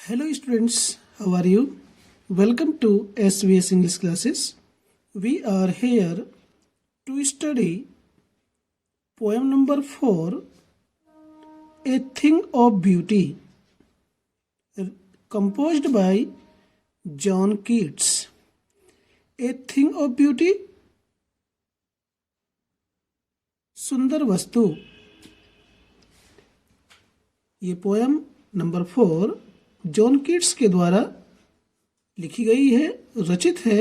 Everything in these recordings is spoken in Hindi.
Hello students, how are you? Welcome to SVS English classes. We are here to study poem number 4, A Thing of Beauty, composed by John Keats. A Thing of Beauty, सुंदर वस्तु। ये पोएम नंबर 4 जॉन कीट्स के द्वारा लिखी गई है, रचित है।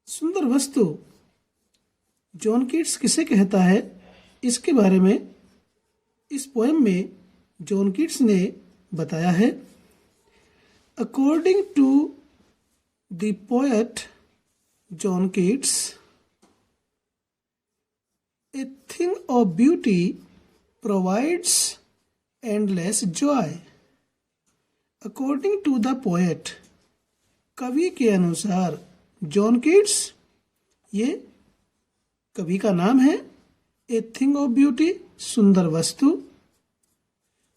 सुंदर वस्तु जॉन कीट्स किसे कहता है, इसके बारे में इस पोएम में जॉन कीट्स ने बताया है। According to the poet John Keats, a thing of beauty provides endless joy. According to the poet, कवि के अनुसार, जॉन कीट्स, ये कवि का नाम है। A thing of beauty, सुंदर वस्तु,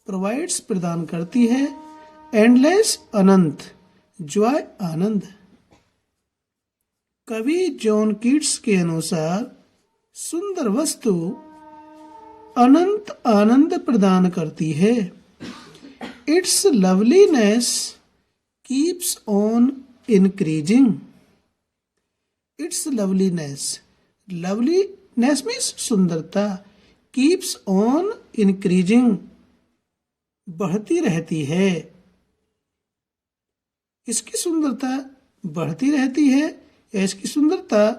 provides, प्रदान करती है, endless, अनंत, joy, आनंद। कवि जॉन कीट्स के अनुसार सुंदर वस्तु अनंत आनंद प्रदान करती है। It's loveliness keeps on increasing. It's loveliness, loveliness means सुंदरता, कीप्स ऑन इंक्रीजिंग, बढ़ती रहती है। इसकी सुंदरता बढ़ती रहती है या इसकी सुंदरता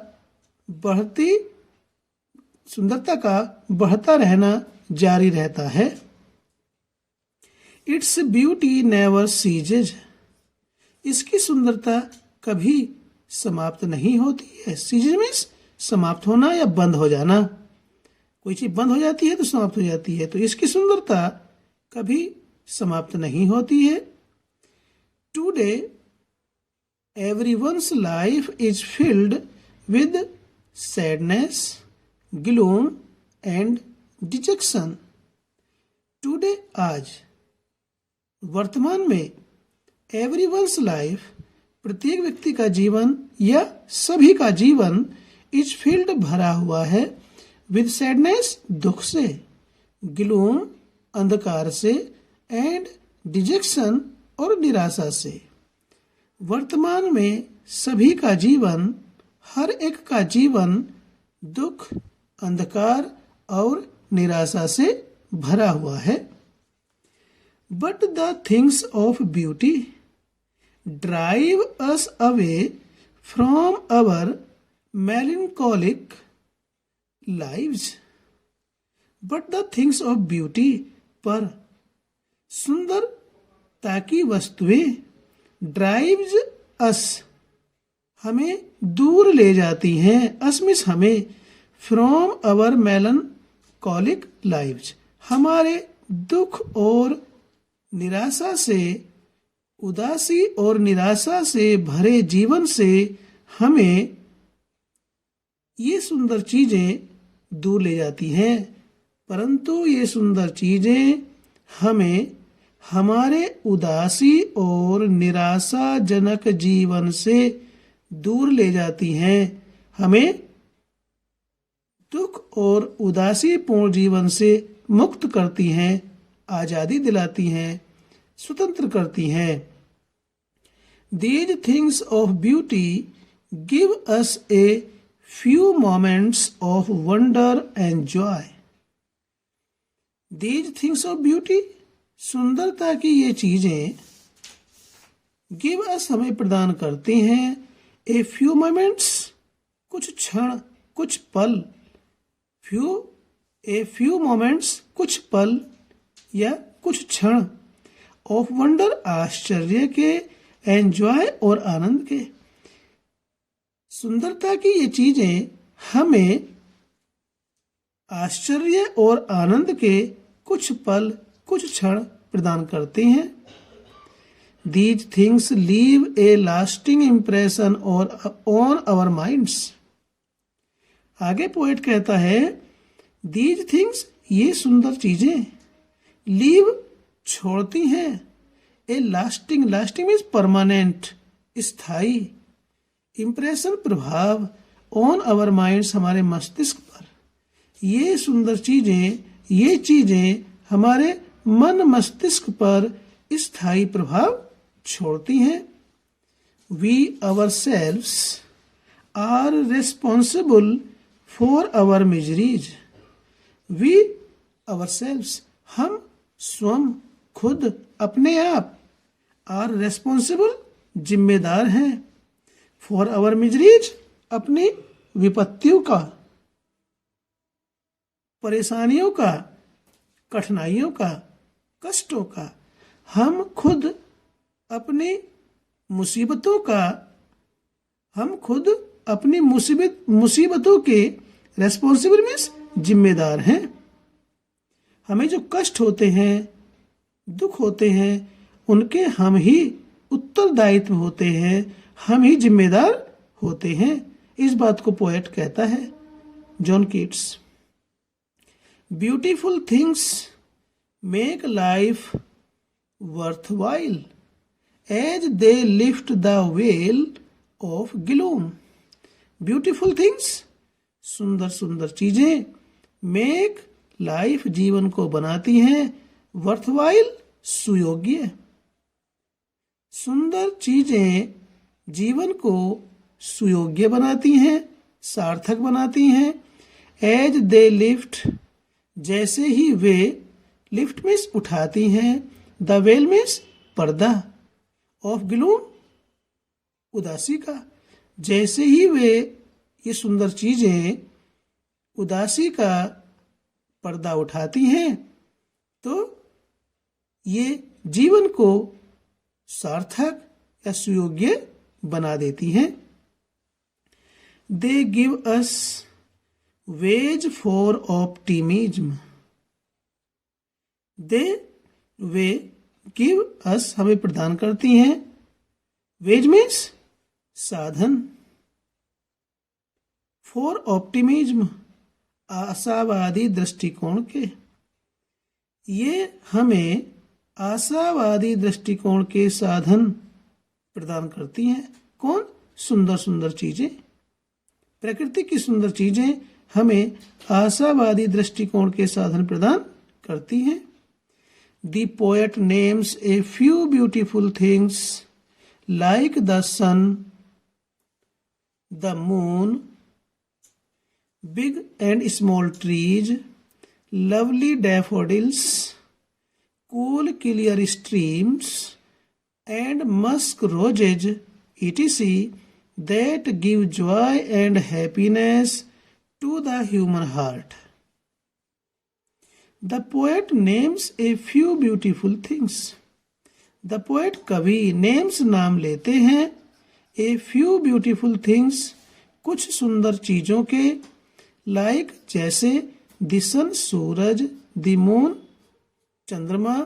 का बढ़ता रहना जारी रहता है। इट्स ब्यूटी नेवर सीजेज, इसकी सुंदरता कभी समाप्त नहीं होती है। सीजेज मीन्स समाप्त होना या बंद हो जाना। कोई चीज बंद हो जाती है तो समाप्त हो जाती है, तो इसकी सुंदरता कभी समाप्त नहीं होती है। Today everyone's life is filled with sadness, gloom and dejection. Today, आज, वर्तमान में, everyone's life, प्रत्येक व्यक्ति का जीवन या सभी का जीवन, is filled, भरा हुआ है, with sadness, दुख से, gloom, अंधकार से, and dejection, और निराशा से। वर्तमान में सभी का जीवन, हर एक का जीवन दुख, अंधकार और निराशा से भरा हुआ है। But the things of beauty drive us away from our melancholic lives. But the things of beauty, पर सुंदरता की वस्तुएं, ड्राइव्स अस, हमें दूर ले जाती हैं, अस मीन्स हमें, फ्रॉम अवर मेलनकॉलिक लाइव्स, हमारे दुख और निराशा से, उदासी और निराशा से भरे जीवन से हमें ये सुंदर चीजें दूर ले जाती हैं। परंतु ये सुंदर चीजें हमें हमारे उदासी और निराशाजनक जीवन से दूर ले जाती हैं, हमें दुख और उदासीपूर्ण जीवन से मुक्त करती हैं, आजादी दिलाती हैं, स्वतंत्र करती हैं। These things of beauty give us a few moments of wonder and joy. These things of beauty, सुंदरता की ये चीजें, give us, हमें प्रदान करती हैं, a few moments, कुछ क्षण, कुछ पल, a few moments, कुछ पल या कुछ क्षण, of wonder, आश्चर्य के, enjoy, और आनंद के। सुंदरता की ये चीजें हमें आश्चर्य और आनंद के कुछ पल, कुछ क्षण प्रदान करती हैं। These things leave a lasting impression on our minds. आगे पोएट कहता है, These things, ये सुंदर चीजें, leave, छोड़ती हैं, ए लास्टिंग, लास्टिंग मीन्स परमानेंट, स्थायी, इम्प्रेशन प्रभाव, ऑन आवर माइंड्स हमारे मस्तिष्क पर। ये सुंदर चीजें, ये चीजें हमारे मन मस्तिष्क पर स्थायी प्रभाव छोड़ती हैं। We ourselves are responsible for our miseries. We ourselves, हम स्वयं, खुद, अपने आप, आर रेस्पॉन्सिबल, जिम्मेदार हैं, फॉर आवर मिजरीज, अपनी विपत्तियों का, परेशानियों का, कठिनाइयों का, कष्टों का। हम खुद अपनी मुसीबतों का, हम खुद अपनी मुसीबतों के रेस्पॉन्सिबल मीन्स जिम्मेदार हैं। हमें जो कष्ट होते हैं, दुख होते हैं, उनके हम ही उत्तरदायित्व होते हैं, हम ही जिम्मेदार होते हैं। इस बात को पोएट कहता है, John Keats. Beautiful things make life worthwhile as they lift the veil of gloom. Beautiful things, सुंदर सुंदर चीजें, मेक लाइफ, जीवन को बनाती हैं, worthwhile, सुयोग्य। सुंदर चीजें जीवन को सुयोग्य बनाती हैं, सार्थक बनाती हैं। एज दे लिफ्ट, जैसे ही वे, लिफ्ट मीन्स उठाती हैं, द वेल मीन्स पर्दा, ऑफ ग्लूम, उदासी का। जैसे ही वे, ये सुंदर चीजें उदासी का पर्दा उठाती हैं, तो ये जीवन को सार्थक या सुयोग्य बना देती हैं। They give us ways for optimism. Way give us, हमें प्रदान करती हैं, वेज मीन्स साधन, फॉर ऑप्टिमिज्म, आशावादी दृष्टिकोण के। ये हमें आशावादी दृष्टिकोण के साधन प्रदान करती हैं। कौन? सुंदर सुंदर चीजें, प्रकृति की सुंदर चीजें हमें आशावादी दृष्टिकोण के साधन प्रदान करती हैं। The poet names a few beautiful things like the sun, the moon, big and small trees, lovely daffodils, cool clear streams, and musk roses, etc., that give joy and happiness to the human heart. The poet names a few beautiful things. The poet, कवि, names, नाम लेते हैं, a few beautiful things, कुछ सुंदर चीजों के, like, जैसे, the sun, Suraj, the moon, चंद्रमा,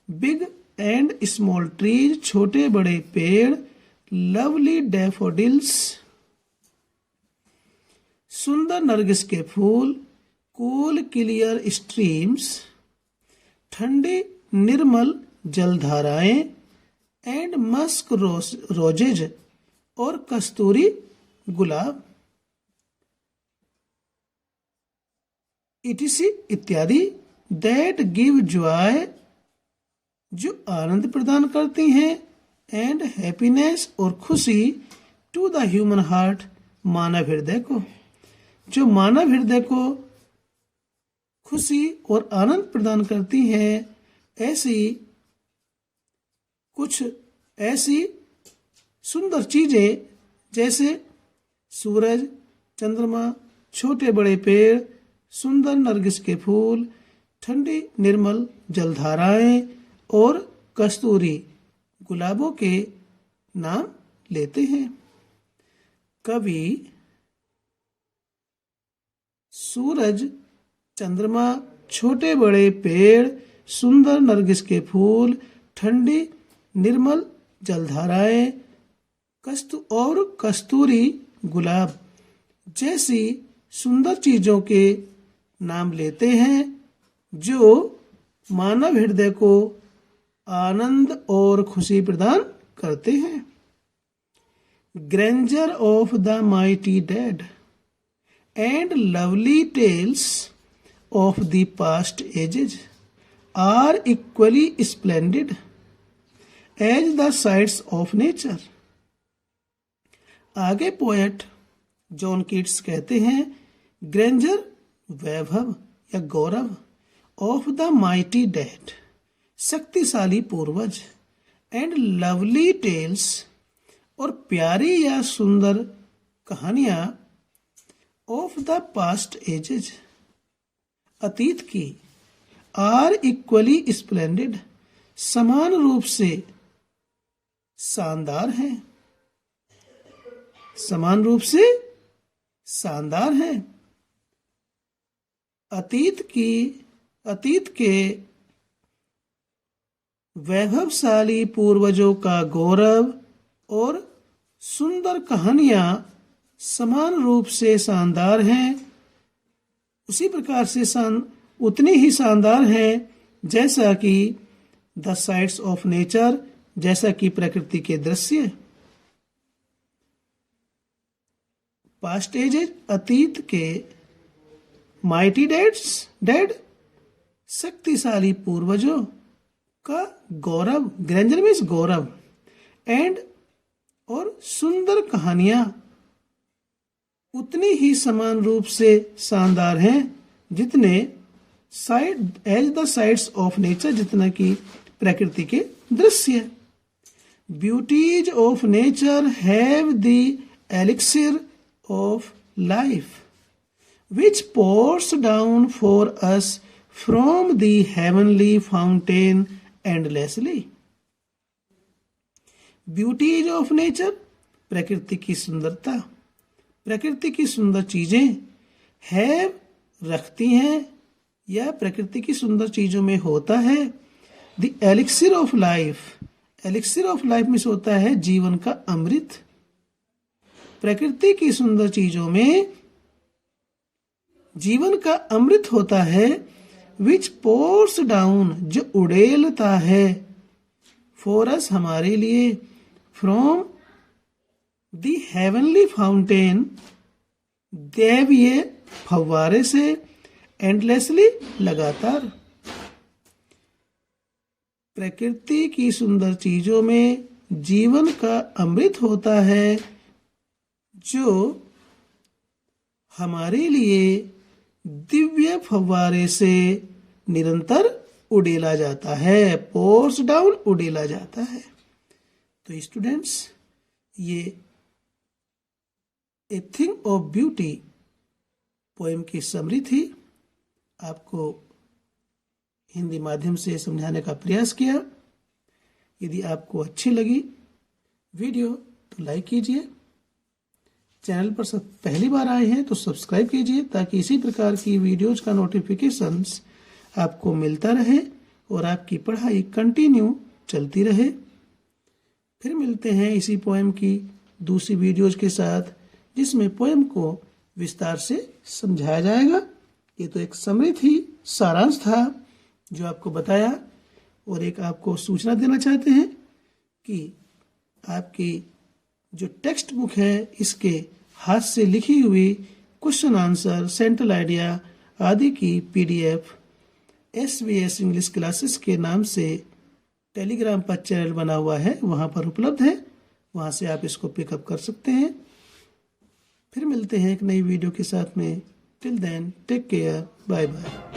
big and small trees, छोटे बड़े पेड़, lovely daffodils, सुंदर नरगिस के फूल, कूल क्लियर स्ट्रीम्स, ठंडी निर्मल जलधाराएं, एंड मस्क रोजेज, और कस्तूरी गुलाब, इटीसी इत्यादि, दैट गिव जॉय, जो आनंद प्रदान करती हैं, एंड हैप्पीनेस, और खुशी, टू द ह्यूमन हार्ट, मानव हृदय को। जो मानव हृदय को खुशी और आनंद प्रदान करती हैं, ऐसी कुछ ऐसी सुंदर चीजें, जैसे सूरज, चंद्रमा, छोटे बड़े पेड़, सुंदर नरगिस के फूल, ठंडी निर्मल जलधाराएं, और कस्तूरी गुलाबों के नाम लेते हैं। कवि सूरज, चंद्रमा, छोटे बड़े पेड़, सुंदर नरगिस के फूल, ठंडी निर्मल जलधाराएं, और कस्तूरी गुलाब जैसी सुंदर चीजों के नाम लेते हैं, जो मानव हृदय को आनंद और खुशी प्रदान करते हैं। Grander of the mighty dead and lovely tales of the past ages are equally splendid as the sights of nature. आगे पोएट जॉन कीट्स कहते हैं, ग्रैंडर वैभव या गौरव, ऑफ द माइटी डेड शक्तिशाली पूर्वज, एंड लवली टेल्स और प्यारी या सुंदर कहानियां, ऑफ द पास्ट एजेज अतीत की, आर इक्वली स्प्लेंडेड समान रूप से शानदार हैं, समान रूप से शानदार हैं। अतीत के वैभवशाली पूर्वजों का गौरव और सुंदर कहानियां समान रूप से शानदार हैं, उसी प्रकार से उतनी ही शानदार हैं जैसा कि द साइट्स ऑफ नेचर, जैसा कि प्रकृति के दृश्य। पास्ट एजेज अतीत के, माइटी डेड शक्तिशाली पूर्वजों का गौरव, ग्रैंडर मीन्स गौरव, एंड और सुंदर कहानियां उतनी ही समान रूप से शानदार हैं जितने as the sights of nature, जितना कि प्रकृति के दृश्य। Beauties of nature have the elixir of life which pours down for us from the heavenly fountain endlessly. Beauties of nature, प्रकृति की सुंदरता, प्रकृति की सुंदर चीजें, have रखती हैं या प्रकृति की सुंदर चीजों में होता है the elixir of life, elixir of life में होता है जीवन का अमृत। प्रकृति की सुंदर चीजों में जीवन का अमृत होता है, विच पोर्स डाउन जो उड़ेलता है, फॉर अस हमारे लिए, फ्रॉम द हेवनली फाउंटेन दैवीय फव्वारे से, एंडलेसली लगातार। प्रकृति की सुंदर चीजों में जीवन का अमृत होता है जो हमारे लिए दिव्य फव्वारे से निरंतर उड़ेला जाता है, पोर्स डाउन उड़ेला जाता है। तो स्टूडेंट्स, ये a thing of beauty poem की समरी थी। आपको हिंदी माध्यम से समझाने का प्रयास किया। यदि आपको अच्छी लगी वीडियो तो लाइक कीजिए, चैनल पर सब पहली बार आए हैं तो सब्सक्राइब कीजिए ताकि इसी प्रकार की वीडियोज का नोटिफिकेशंस आपको मिलता रहे और आपकी पढ़ाई कंटिन्यू चलती रहे। फिर मिलते हैं इसी पोएम की दूसरी वीडियोज के साथ, जिसमें पोएम को विस्तार से समझाया जाएगा। ये तो एक समरी थी, सारांश था जो आपको बताया, और एक आपको सूचना देना चाहते हैं कि आपकी जो टेक्स्ट बुक है इसके हाथ से लिखी हुई क्वेश्चन आंसर, सेंट्रल आइडिया आदि की पीडीएफ SVS इंग्लिश क्लासेस के नाम से टेलीग्राम पर चैनल बना हुआ है, वहां पर उपलब्ध है, वहां से आप इसको पिकअप कर सकते हैं। फिर मिलते हैं एक नई वीडियो के साथ में। Till then take care, bye bye.